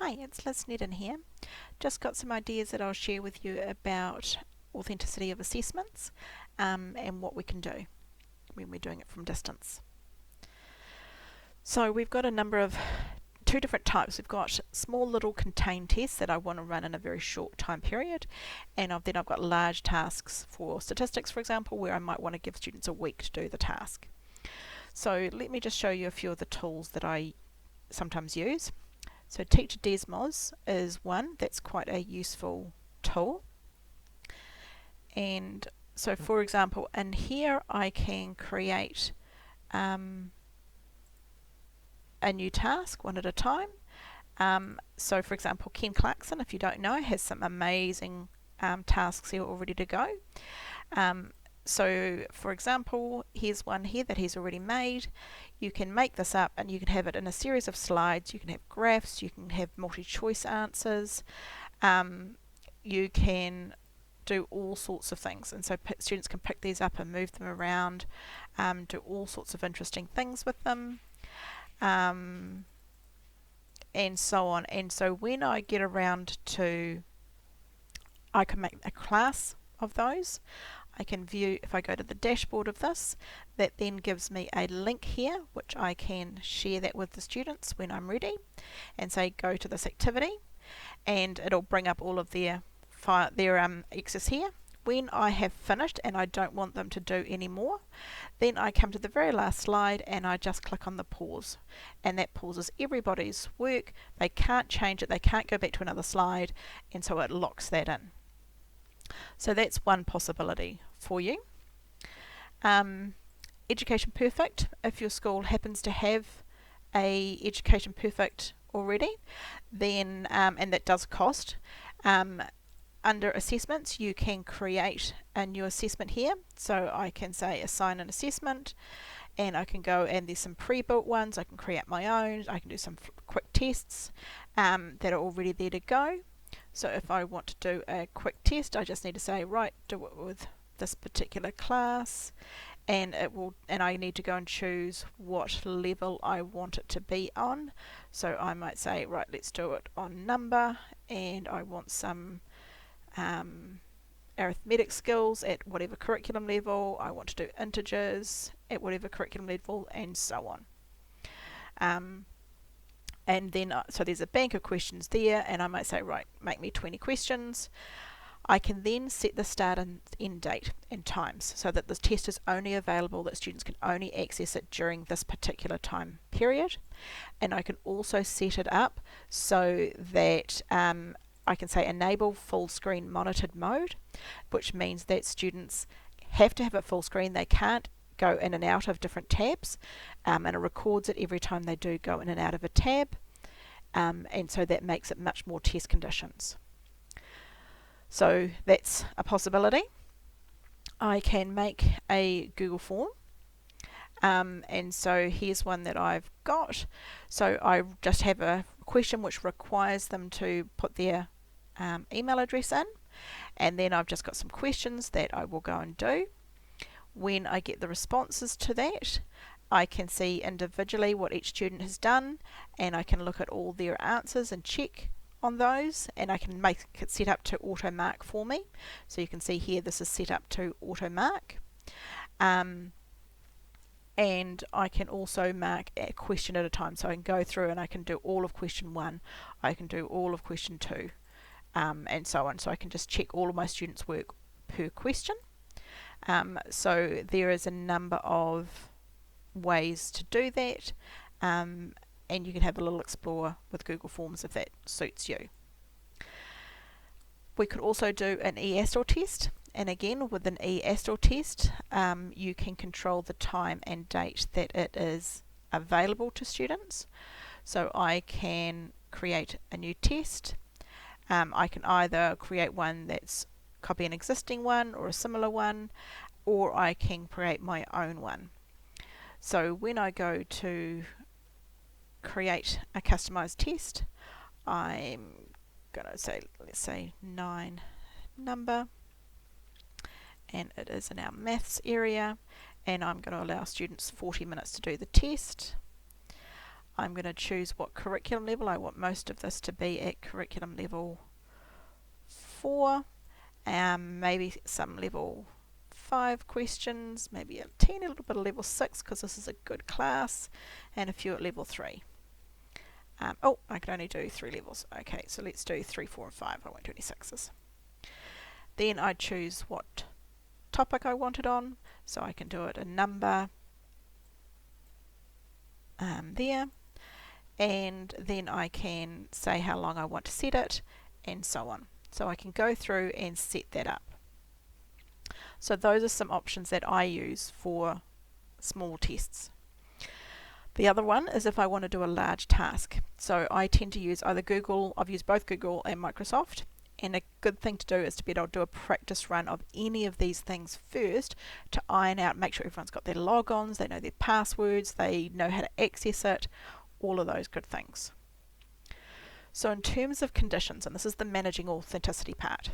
Hi, it's Liz Sneddon here. Just got some ideas that I'll share with you about authenticity of assessments and what we can do when we're doing it from distance. So we've got two different types. We've got small little contained tests that I want to run in a very short time period, and then I've got large tasks for statistics, for example, where I might want to give students a week to do the task. So let me just show you a few of the tools that I sometimes use. So Teacher Desmos is one that's quite a useful tool. And so for example, in here I can create a new task one at a time. So for example, Ken Clarkson, if you don't know, has some amazing tasks here all ready to go. So for example, here's one here that he's already made. You can make this up and you can have it in a series of slides. You can have graphs, you can have multi-choice answers, you can do all sorts of things, and so students can pick these up and move them around, do all sorts of interesting things with them, and so on. And so when I get around to, I can make a class of those. I can view, if I go to the dashboard of this, that then gives me a link here which I can share that with the students when I'm ready and say go to this activity, and it'll bring up all of their X's here. When I have finished and I don't want them to do any more, then I come to the very last slide and I just click on the pause, and that pauses everybody's work. They can't change it, they can't go back to another slide, and so it locks that in. So that's one possibility for you. Education Perfect, if your school happens to have a Education Perfect already, then and that does cost, under assessments you can create a new assessment here. So I can say assign an assessment, and I can go, and there's some pre-built ones. I can create my own. I can do some quick tests that are already there to go. So if I want to do a quick test, I just need to say, right, do it with this particular class, and it will, and I need to go and choose what level I want it to be on. So I might say, right, let's do it on number, and I want some arithmetic skills at whatever curriculum level. I want to do integers at whatever curriculum level, and so on. And then so there's a bank of questions there, and I might say, right, make me 20 questions. I can then set the start and end date and times so that this test is only available, that students can only access it during this particular time period. And I can also set it up so that I can say enable full screen monitored mode, which means that students have to have it full screen. They can't go in and out of different tabs, and it records it every time they do go in and out of a tab, and so that makes it much more test conditions. So that's a possibility. I can make a Google form, and so here's one that I've got. So I just have a question which requires them to put their email address in, and then I've just got some questions that I will go and do. When I get the responses to that, I can see individually what each student has done, and I can look at all their answers and check on those, and I can make it set up to auto mark for me. So you can see here this is set up to auto mark, and I can also mark a question at a time. So I can go through and I can do all of question 1, I can do all of question 2, and so on. So I can just check all of my students' work per question. So there is a number of ways to do that, and you can have a little explore with Google Forms if that suits you. We could also do an eASTL test, and again with an eASTL test you can control the time and date that it is available to students. So I can create a new test. I can either create one that's copy an existing one or a similar one, or I can create my own one. So when I go to create a customized test, I'm going to say, let's say 9 number, and it is in our maths area, and I'm going to allow students 40 minutes to do the test. I'm going to choose what curriculum level. I want most of this to be at curriculum level 4, maybe some level 5 questions, maybe a teeny little bit of level 6 because this is a good class, and a few at level 3. Oh, I can only do 3 levels. Okay, so let's do 3, 4 and 5. I won't do any 6s. Then I choose what topic I want it on, so I can do it a number there, and then I can say how long I want to set it, and so on. So I can go through and set that up. So those are some options that I use for small tests. The other one is if I want to do a large task. So I tend to use either Google, I've used both Google and Microsoft, and a good thing to do is to be able to do a practice run of any of these things first to iron out, make sure everyone's got their logons, they know their passwords, they know how to access it, all of those good things. So in terms of conditions, and this is the managing authenticity part,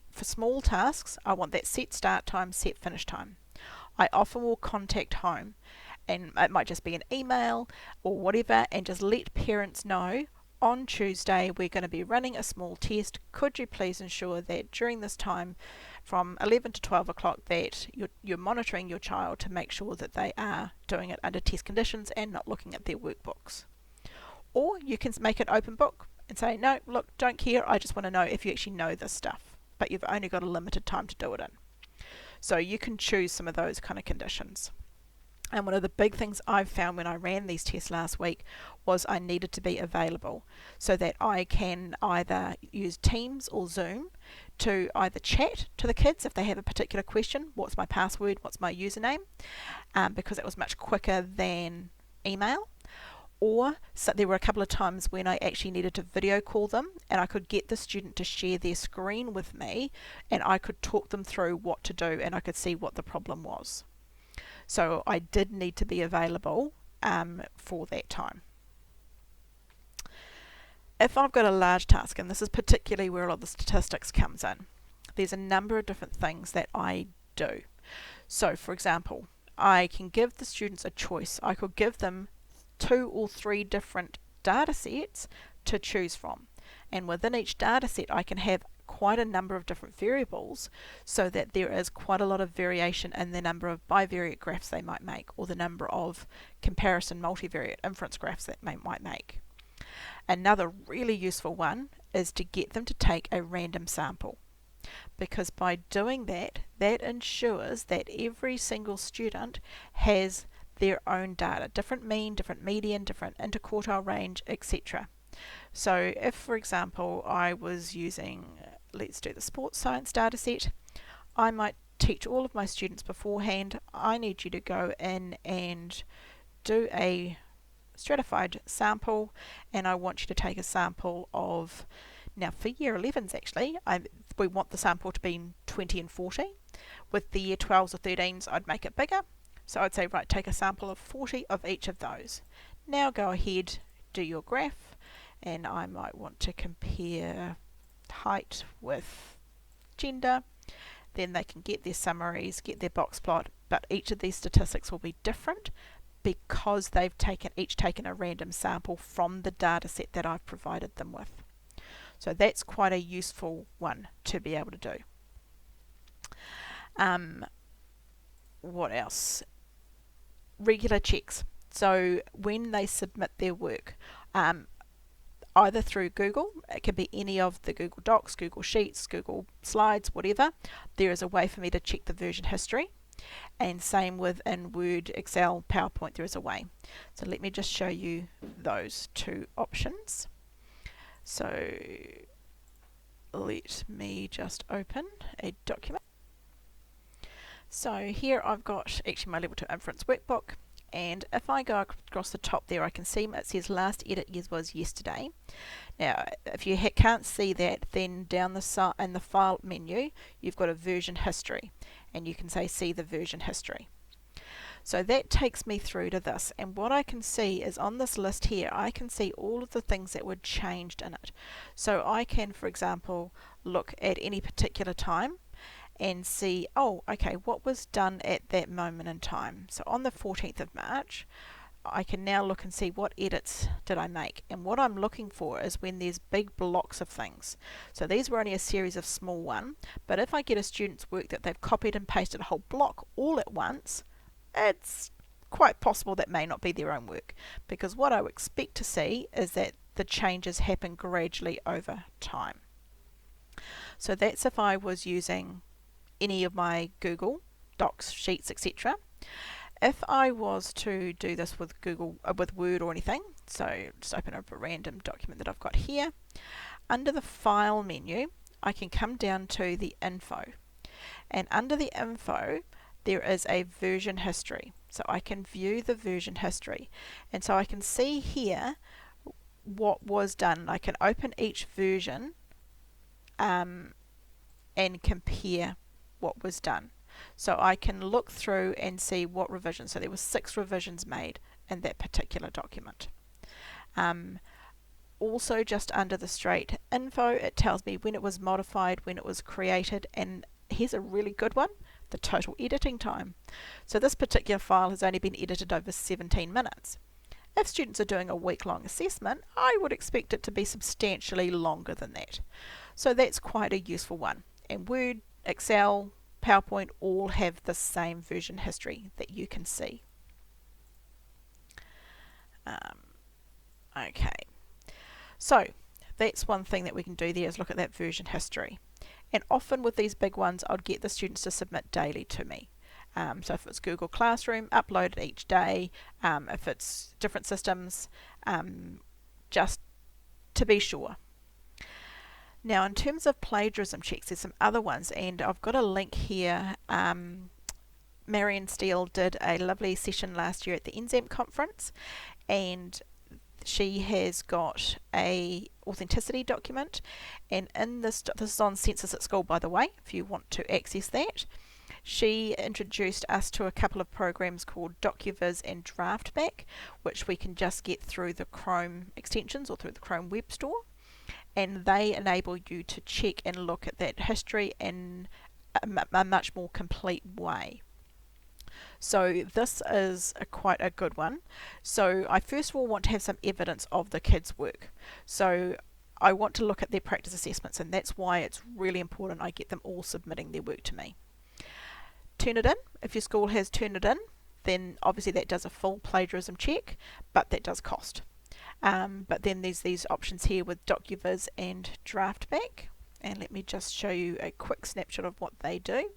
for small tasks, I want that set start time, set finish time. I often will contact home, and it might just be an email or whatever, and just let parents know on Tuesday we're going to be running a small test. Could you please ensure that during this time from 11 to 12 o'clock that you're monitoring your child to make sure that they are doing it under test conditions and not looking at their workbooks. Or you can make it open book and say, no, look, don't care, I just want to know if you actually know this stuff, but you've only got a limited time to do it in. So you can choose some of those kind of conditions. And one of the big things I've found when I ran these tests last week was I needed to be available so that I can either use Teams or Zoom to either chat to the kids if they have a particular question, what's my password, what's my username, because it was much quicker than email. Or so there were a couple of times when I actually needed to video call them, and I could get the student to share their screen with me, and I could talk them through what to do, and I could see what the problem was. So I did need to be available for that time. If I've got a large task, and this is particularly where a lot of the statistics comes in, there's a number of different things that I do. So for example, I can give the students a choice. I could give them 2 or 3 different data sets to choose from, and within each data set I can have quite a number of different variables so that there is quite a lot of variation in the number of bivariate graphs they might make, or the number of comparison multivariate inference graphs that they might make. Another really useful one is to get them to take a random sample, because by doing that, that ensures that every single student has their own data, different mean, different median, different interquartile range, etc. So if, for example, I was using, let's do the sports science data set, I might teach all of my students beforehand, I need you to go in and do a stratified sample, and I want you to take a sample of, now for year 11s actually, we want the sample to be 20 and 40. With the year 12s or 13s, I'd make it bigger. So I'd say, right, take a sample of 40 of each of those. Now go ahead, do your graph, and I might want to compare height with gender. Then they can get their summaries, get their box plot, but each of these statistics will be different because they've each taken a random sample from the data set that I've provided them with. So that's quite a useful one to be able to do. What else? Regular checks. So when they submit their work, either through Google, it can be any of the Google Docs, Google Sheets, Google Slides, whatever, there is a way for me to check the version history. And same with in Word, Excel, PowerPoint, there is a way. So let me just show you those 2 options. So let me just open a document. So here I've got actually my Level 2 Inference workbook, and if I go across the top there, I can see it says last edit was yesterday. Now if you can't see that, then down the side in the file menu you've got a version history, and you can say see the version history. So that takes me through to this, and what I can see is on this list here I can see all of the things that were changed in it. So I can, for example, look at any particular time and see, oh, okay, what was done at that moment in time. So on the 14th of March, I can now look and see what edits did I make. And what I'm looking for is when there's big blocks of things. So these were only a series of small ones, but if I get a student's work that they've copied and pasted a whole block all at once, it's quite possible that may not be their own work, because what I would expect to see is that the changes happen gradually over time. So that's if I was using any of my Google Docs, Sheets, etc. If I was to do this with with Word or anything, so just open up a random document that I've got here. Under the File menu, I can come down to the Info, and under the Info there is a version history. So I can view the version history, and so I can see here what was done. I can open each version and compare what was done. So I can look through and see what revisions. So there were 6 revisions made in that particular document. Also, just under the straight info, it tells me when it was modified, when it was created, and here's a really good one, the total editing time. So this particular file has only been edited over 17 minutes. If students are doing a week-long assessment, I would expect it to be substantially longer than that. So that's quite a useful one. And Word, Excel, PowerPoint all have the same version history that you can see. Okay, so that's one thing that we can do there, is look at that version history. And often with these big ones, I'd get the students to submit daily to me. So if it's Google Classroom, upload it each day. If it's different systems, just to be sure. Now, in terms of plagiarism checks, there's some other ones, and I've got a link here. Marion Steele did a lovely session last year at the NZAMP conference, and she has got a authenticity document, and in this is on Census at School, by the way, if you want to access that. She introduced us to a couple of programs called DocuViz and DraftBack, which we can just get through the Chrome extensions or through the Chrome Web Store, and they enable you to check and look at that history in a much more complete way. So this is quite a good one. So I first of all want to have some evidence of the kids' work. So I want to look at their practice assessments, and that's why it's really important I get them all submitting their work to me. Turnitin. If your school has Turnitin, then obviously that does a full plagiarism check, but that does cost. But then there's these options here with DocuViz and DraftBack, and let me just show you a quick snapshot of what they do.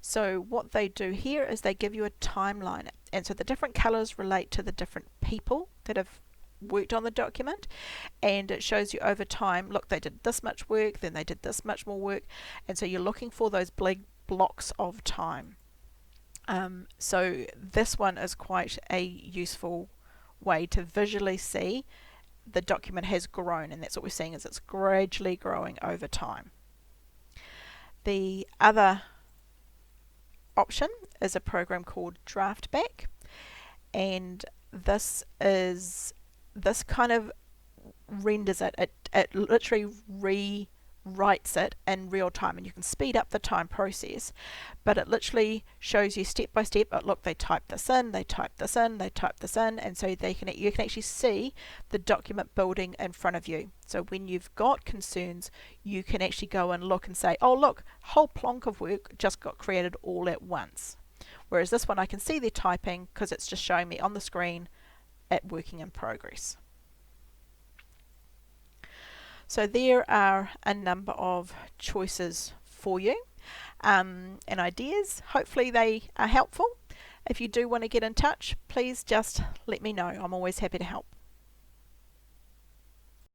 So what they do here is they give you a timeline, and so the different colours relate to the different people that have worked on the document, and it shows you over time, look, they did this much work, then they did this much more work, and so you're looking for those big blocks of time. So this one is quite a useful way to visually see the document has grown, and that's what we're seeing, is it's gradually growing over time. The other option is a program called DraftBack, and this kind of renders it. It literally rewrites it in real time, and you can speed up the time process, but it literally shows you step by step. Look, they typed this in, they typed this in, they typed this in, and so you can actually see the document building in front of you. So when you've got concerns, you can actually go and look and say, oh look, whole plonk of work just got created all at once. Whereas this one, I can see they're typing because it's just showing me on the screen at working in progress. So there are a number of choices for you and ideas. Hopefully they are helpful. If you do want to get in touch, please just let me know. I'm always happy to help.